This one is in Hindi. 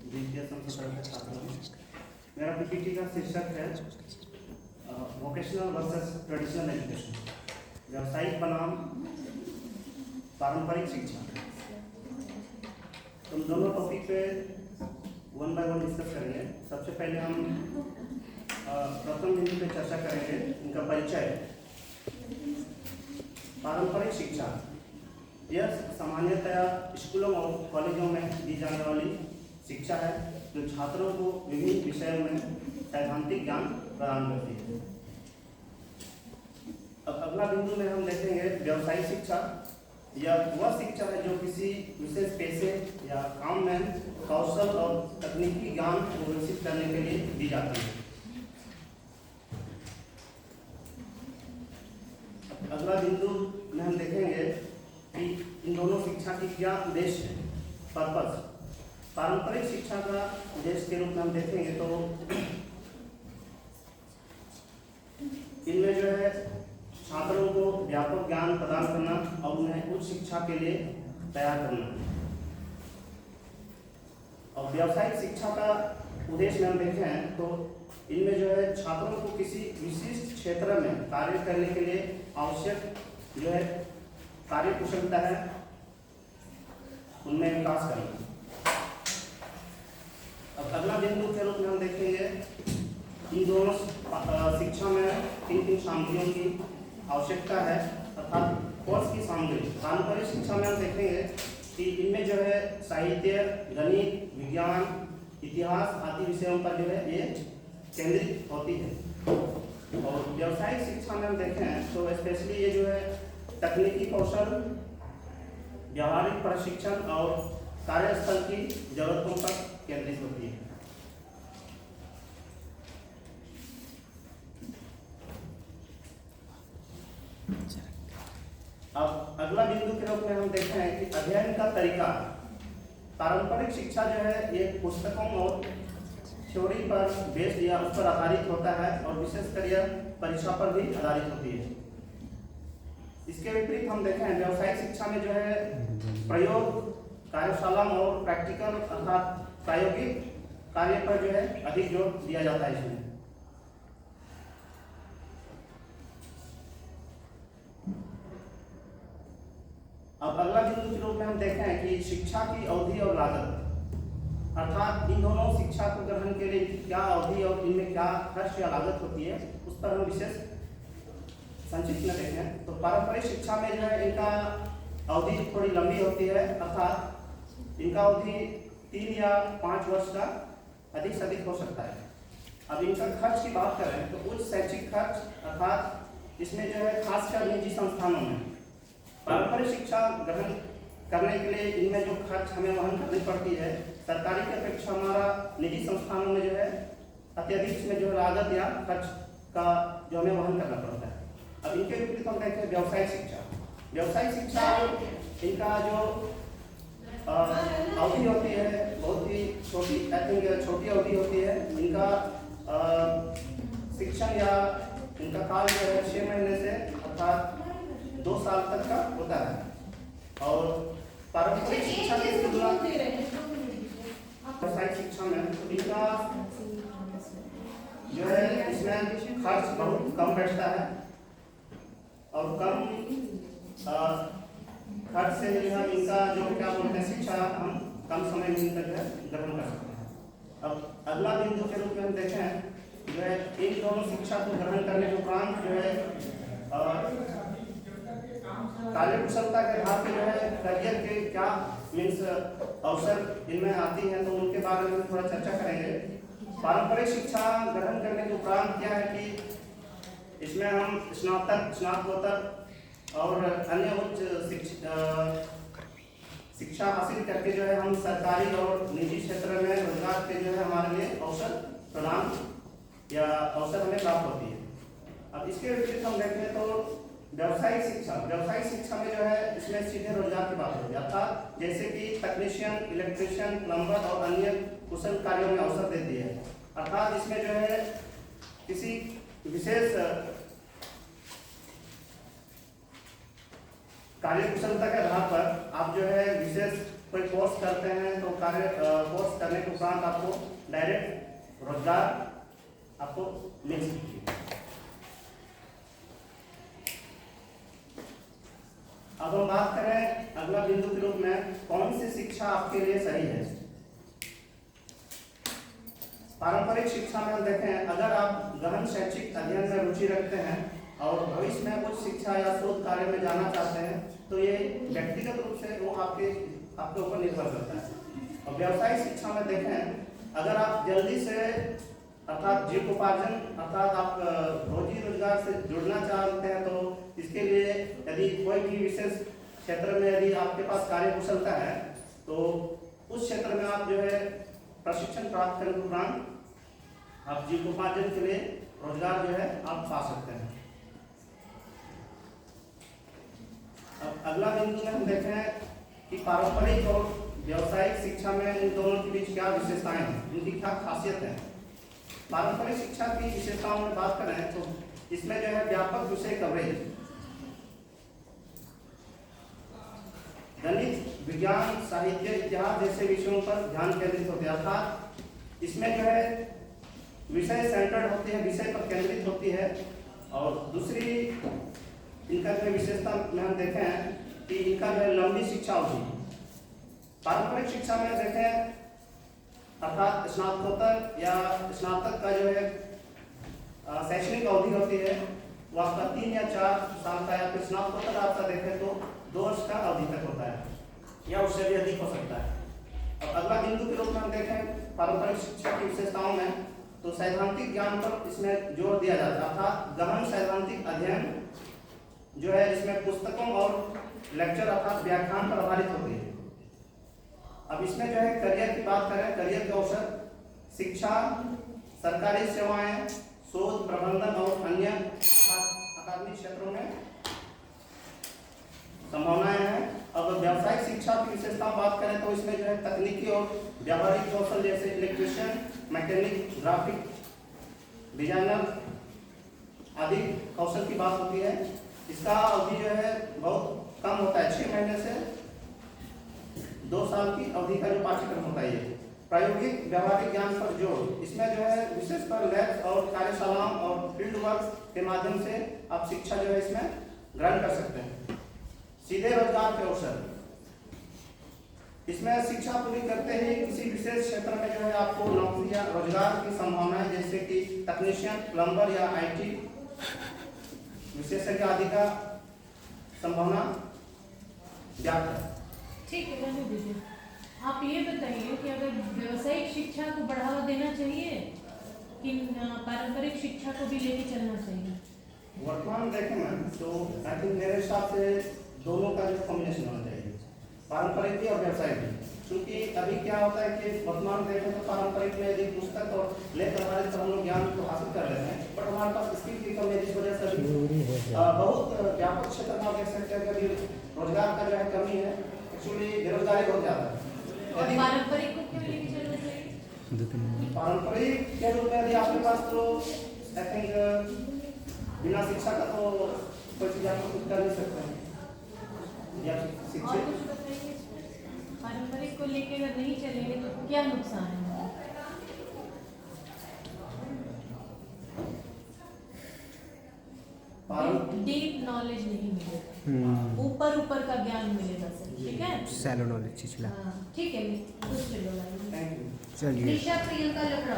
द्वितीय संस्कृत के छात्रों में मेरा पीपीटी का शीर्षक है वोकेशनल वर्सेस ट्रेडिशनल एजुकेशन, व्यावसायिक बनाम पारंपरिक शिक्षा। तो हम दोनों टॉपिक पे वन बाय वन डिस्कस करेंगे। सबसे पहले हम प्रथम बिंदु पे चर्चा करेंगे, इनका परिचय। पारंपरिक शिक्षा यह सामान्यतया स्कूलों और कॉलेजों में दी जाने वाली शिक्षा है जो छात्रों को विभिन्न विषयों में सैद्धांतिक ज्ञान प्रदान करती है। अब अगला बिंदु में हम देखेंगे व्यावसायिक शिक्षा। यह वह शिक्षा है जो किसी विशेष पेशे या काम में कौशल और तकनीकी ज्ञान को विकसित करने के लिए दी जाती है। अगला बिंदु में हम देखेंगे कि इन दोनों शिक्षा की क्या उद्देश्य है, पर्पस। पारंपरिक शिक्षा का उद्देश्य के रूप में हम देखेंगे तो इनमें जो है छात्रों को व्यापक ज्ञान प्रदान करना और उन्हें उच्च शिक्षा के लिए तैयार करना। और व्यावसायिक शिक्षा का उद्देश्य में हम देखें तो इनमें जो है छात्रों को किसी विशिष्ट क्षेत्र में कार्य करने के लिए आवश्यक जो है कार्य कुशलता है उनमें विकास करना। अब अगला बिंदु के रूप में हम देखेंगे इन दोनों शिक्षा में किन किन सामग्रियों की आवश्यकता है, अर्थात कोर्स की सामग्री। पारंपरिक शिक्षा में हम देखेंगे कि इनमें जो है साहित्य, गणित, विज्ञान, इतिहास आदि विषयों पर जो है ये केंद्रित होती है। और व्यावसायिक शिक्षा में हम देखें तो स्पेशली ये जो है तकनीकी कौशल, व्यावहारिक प्रशिक्षण और कार्यस्थल की जरूरतों पर केंद्रित होती है। अब अगला बिंदु के रूप में हम देखते हैं कि अध्ययन का तरीका। पारंपरिक शिक्षा जो है ये पुस्तकों और थ्योरी पर बेस्ड या उस पर आधारित होता है और विशेषकर यह परीक्षा पर भी आधारित होती है। इसके विपरीत हम देखें व्यावसायिक शिक्षा में जो है प्रयोग, कार्यशाला और प्रैक्टिकल अर्थात प्रायोगिक कार्य पर जो है अधिक जोर दिया जाता है इसमें। अब अगला बिंदु के रूप में हम देखें कि शिक्षा की अवधि और लागत, अर्थात इन दोनों शिक्षा को ग्रहण के लिए क्या अवधि और इनमें क्या खर्च या लागत होती है उस पर हम विशेष संक्षिप्त में देखें तो पारंपरिक शिक्षा में जो है इनका अवधि थोड़ी लंबी होती है, अर्थात इनका अवधि 3 या 5 वर्ष का अधिक से अधिक हो सकता है। अब इनका खर्च की बात करें तो उच्च शैक्षिक खर्च, अर्थात इसमें जो है खासकर निजी संस्थानों में पारंपरिक शिक्षा ग्रहण करने के लिए इनमें जो खर्च हमें वहन करनी पड़ती है, सरकारी की अपेक्षा हमारा निजी संस्थानों में जो है अत्यधिक इसमें जो लागत या खर्च का जो हमें वहन करना पड़ता है। अब इनके विपरीत हम देखें व्यावसायिक शिक्षा। व्यावसायिक शिक्षा इनका जो अवधि होती है बहुत ही छोटी, छोटी अवधि होती है। इनका शिक्षण या इनका काल जो है 6 महीने से अर्थात 2 साल तक का होता है। और पारंपरिक शिक्षा की तुलना व्यावसायिक शिक्षा में इनका जो है इसमें खर्च बहुत कम बैठता है और कम खर्च से जो है इनका जो क्या बोलते हैं शिक्षा हम कम समय में तक ग्रहण कर सकते हैं। अब अगला बिंदु के रूप में हम देखें जो है इन दोनों शिक्षा को ग्रहण करने के उपरांत जो है कार्य कुशलता के आधार पर जो है करियर के क्या मीन्स अवसर इनमें आती हैं तो उनके बारे में थोड़ा चर्चा करेंगे। पारंपरिक शिक्षा ग्रहण करने के उपरांत क्या है कि इसमें हम स्नातक, स्नातकोत्तर और अन्य उच्च शिक्षा हासिल करके जो है हम सरकारी और निजी क्षेत्र में रोजगार के जो है हमारे लिए अवसर प्रदान या अवसर हमें प्राप्त होती है। अब इसके विपरीत हम देखें तो व्यावसायिक शिक्षा में जो है इसमें सीधे रोजगार की बात होती है, अर्थात जैसे कि तकनीशियन, इलेक्ट्रिशियन, प्लम्बर और अन्य कुशल कार्यों में अवसर देती है। अर्थात इसमें जो है किसी विशेष कार्य कुशलता के आधार पर आप जो है विशेष कोई कोर्स करते हैं तो कोर्स करने के उपरांत आपको डायरेक्ट रोजगार आपको मिल सकती है। अब हम बात करें अगला बिंदु के रूप में कौन सी शिक्षा आपके लिए सही है। पारंपरिक शिक्षा में हम देखें, अगर आप गहन शैक्षिक अध्ययन में रुचि रखते हैं और भविष्य में कुछ शिक्षा या शोध कार्य में जाना चाहते हैं तो ये व्यक्तिगत रूप से वो आपके ऊपर निर्भर करता है। और व्यावसायिक शिक्षा में देखें, अगर आप जल्दी से अर्थात जीविकोपार्जन अर्थात आप रोजी रोजगार से जुड़ना चाहते हैं तो इसके लिए यदि कोई भी विशेष क्षेत्र में यदि आपके पास कार्य कुशलता है तो उस क्षेत्र में आप जो है प्रशिक्षण प्राप्त करने के उपरांत आप जीविकोपार्जन के लिए रोजगार जो है आप पा सकते हैं। अब अगला बिंदु में हम देखें कि पारंपरिक और व्यावसायिक शिक्षा में इन दोनों के बीच क्या विशेषताएं हैं, इनकी क्या खासियत है। पारंपरिक शिक्षा की विशेषताओं में बात करें तो इसमें जो है व्यापक विषय कवरेज, गणित, विज्ञान, साहित्य, इतिहास जैसे विषयों पर ध्यान केंद्रित होते हैं। अर्थात इसमें जो है विषय सेंटर्ड होती है, विषय पर केंद्रित होती है। और दूसरी इनका जो विशेषता में हम देखें कि इनका जो है लंबी शिक्षा होती है। पारंपरिक शिक्षा में देखें अर्थात स्नातकोत्तर या स्नातक का जो है शैक्षणिक अवधि होती है वो आपका 3 या 4 साल का, या फिर स्नातकोत्तर आपका देखें तो 2 वर्ष का अवधि तक होता है या उससे भी अधिक हो सकता है। अब अगला बिंदु के रूप में हम देखें पारंपरिक शिक्षा की विशेषताओं में तो सैद्धांतिक ज्ञान पर इसमें जोर दिया जाता है। अर्थात गहन सैद्धांतिक अध्ययन जो है इसमें पुस्तकों और लेक्चर अर्थात व्याख्यान पर आधारित होती है। अब इसमें जो है करियर की बात करें, करियर के अवसर, शिक्षा, सरकारी सेवाएं, शोध, प्रबंधन और अन्य अकादमिक क्षेत्रों में संभावनाएं हैं। अब व्यावसायिक शिक्षा की विशेषता बात करें तो इसमें जो है तकनीकी और व्यावहारिक कौशल जैसे इलेक्ट्रीशियन, मैकेनिक, ग्राफिक डिजाइनर आदि कौशल की बात होती है। इसका अवधि जो है बहुत कम होता है, 6 महीने से 2 साल की अवधि का जो पाठ्यक्रम होता है। ये प्रायोगिक व्यावहारिक ज्ञान पर जोर, इसमें जो है विशेषकर लैब और कार्यशालाओं और फील्ड वर्क के माध्यम से आप शिक्षा जो है इसमें ग्रहण कर सकते हैं। सीधे रोजगार के अवसर, इसमें शिक्षा पूरी करते ही किसी विशेष क्षेत्र में जो है आपको नौकरी या रोजगार की संभावनाएं जैसे कि तकनीशियन, प्लम्बर या IT विशेषज्ञ आदि का संभावना ज्ञात है। ठीक है, रहने दीजिए। आप ये बताइए कि अगर व्यावसायिक शिक्षा को बढ़ावा देना चाहिए कि पारंपरिक शिक्षा को भी लेके चलना चाहिए। वर्तमान देखें मैम तो आई थिंक मेरे हिसाब से दोनों का जो कॉम्बिनेशन होना चाहिए, पारंपरिक भी और व्यावसायिक भी। क्योंकि अभी क्या होता है कि वर्तमान देखें तो पारंपरिक में यदि पुस्तक और लेख आधारित पर हम लोग ज्ञान को हासिल कर लेते हैं, बट हमारे पास स्किल की कमी है, जिस वजह से बहुत व्यापक क्षेत्र में देख सकते हैं कि रोजगार का जो है कमी है, एक्चुअली बेरोजगारी बहुत ज्यादा है। और पारंपरिक को क्यों लेके चलना चाहिए? पारंपरिक के रूप में यदि आपके पास तो आई थिंक बिना शिक्षा का तो कोई चीज आपको कुछ कर नहीं सकते हैं। या और शिक्षित कुछ बताइए, पारंपरिक को लेके अगर नहीं चलेंगे तो क्या नुकसान है? डीप नॉलेज नहीं मिलेगा, ऊपर का ज्ञान मिलेगा सर। ठीक है, सैलो नॉलेज छिछला। ठीक है, दूसरे लोग आएंगे। Thank you. चलिए निशा प्रियंका लकड़ा।